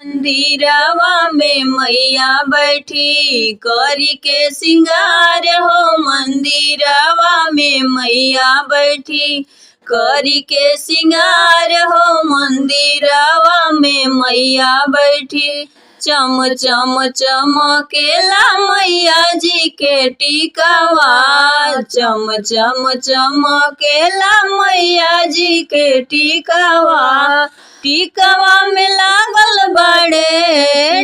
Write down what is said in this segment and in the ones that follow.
मंदिरवा में मैया बैठी करी के सिंगार हो। मंदिरवा में मैया बैठी करी के सिंगार हो। मंदिरवा में मैया बैठी चम चम चमकेला मैया जी के टीकावा। चम चम चमकेला मैया जी के टीकावा। टीकावा में लागल बाड़े,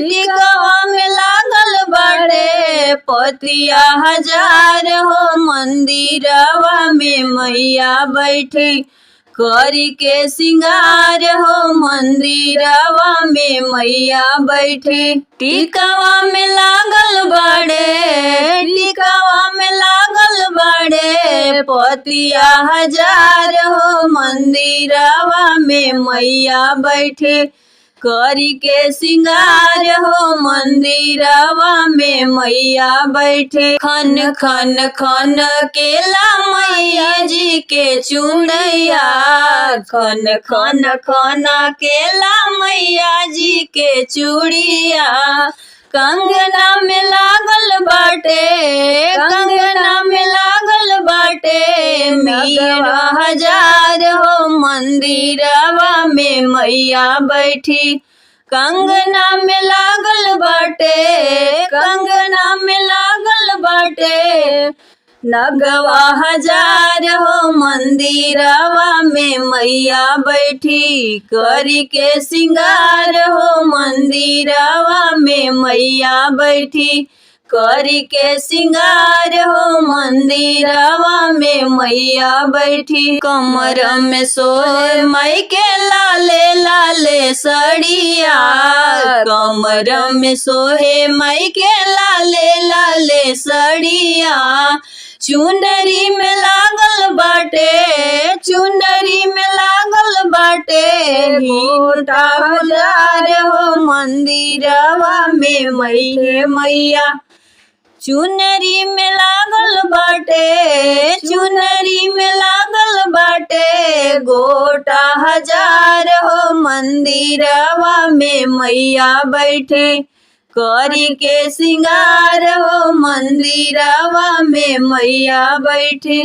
टीकावा में लागल बाड़े पतिया हजार हो। मंदिरवा में मैया बैठी करी के सिंगार हो। मंदिरवा में मैया बैठी टीकावा में लागल बाड़े, टीकावा में लागल बाड़े पतिया हजार हो। मंदिरवा में मैया बैठी करी के सिंगार हो। मंदिरवा में मैया बैठे खन खन खन केला मैया जी के चूड़िया। खन खन खन केला मैया जी के चूड़िया। कंगना में लागल बाटे, कंगना में लागल बाटे मीरा हजार हो। मंदिरवा में मैया बैठी कंगना में लागल बाटे, कंगना में लागल बाटे नगवा हजार हो। मंदिरवा में मैया बैठी करी के सिंगार हो। मंदिरवा में मैया बैठी करी के सिंगार हो। मंदिरवा में मैया बैठी कमर में सोए माई के लाले लाले सड़िया। कमर में सोहे माई के लाले लाले सड़िया। चुनरी में लागल बाटे, चुनरी में लागल बाटे गोटा हजार हो। मंदिरवा में मैया चुनरी में लागल बाटे, चुनरी में लागल बाटे गोटा हजार हो। मंदिरवा में मैया बैठे करी के सिंगार हो। मंदिरवा में मैया बैठी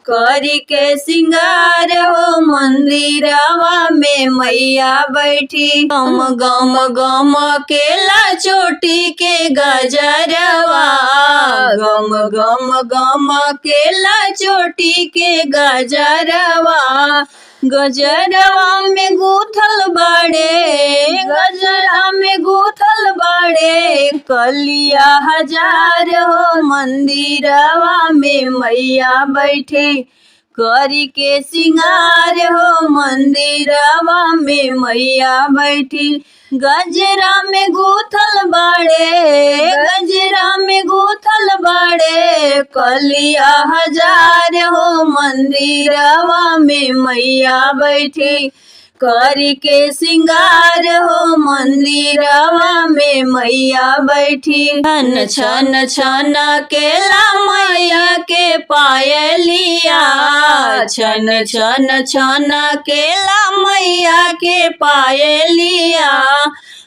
करी के सिंगार हो। मंदिरवा में मैया बैठी गम गम गम केला चोटी के गजरवा। गम गम गम केला चोटी के गजरवा। गजरवा में गूथल बाड़े, गजरा में गूथल बाड़े कलिया हजार हो। मंदिरवा में मैया बैठे करी के सिंगार हो। मंदिरवा में मैया बैठी गजरा में गूथल बाड़े, गजरा में गूथल बाड़े कलिया हजार हो। मंदिरवा में मैया बैठी करी के सिंगार हो। मंदिरवा में मैया बैठी छन छन छन केला मैया के पायलिया। छन छन छन केला मैया के पायलिया।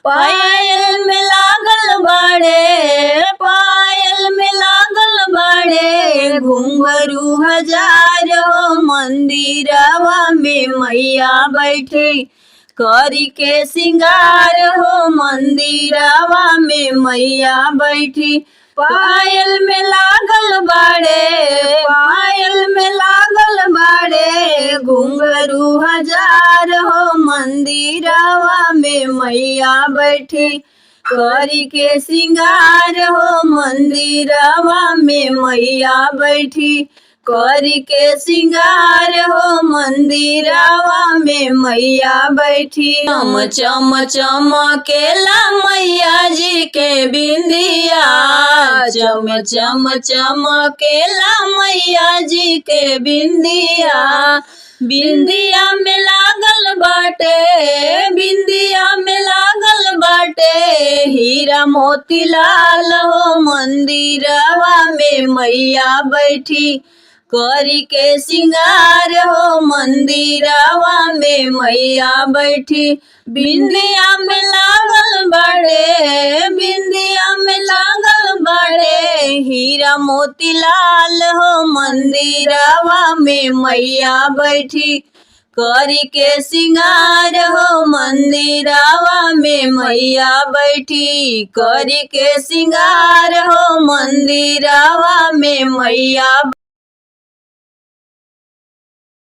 पायल में लागल बाड़े, पायल में लागल बाड़े घुंघरू हजार हो। मंदिरवा में मैया बैठे करी के सिंगार हो। मंदिरवा में मैया बैठी पायल में लागल बाड़े, पायल में लागल बाड़े घुंघरू हजार हो। मंदिरवा में मैया बैठी करी के सिंगार हो। मंदिरवा में मैया बैठी करी के सिंगार हो। मंदिरवा में मैया बैठी चम चम चमकेला मैया जी के बिंदिया। चम चम चमकेला मैया जी के बिंदिया। बिंदिया में लागल बाटे, बिंदिया में लागल बाटे हीरा मोती लाल हो। मंदिरवा में मैया बैठी करी के सिंगार हो। मंदिरवा में मैया बैठी बिंदिया में लागल बा मोतीलाल हो मंदिरवा में मैया बैठी करी के सिंगार हो मंदिरवा में मैया बैठी करी के सिंगार हो मंदिरवा में मैया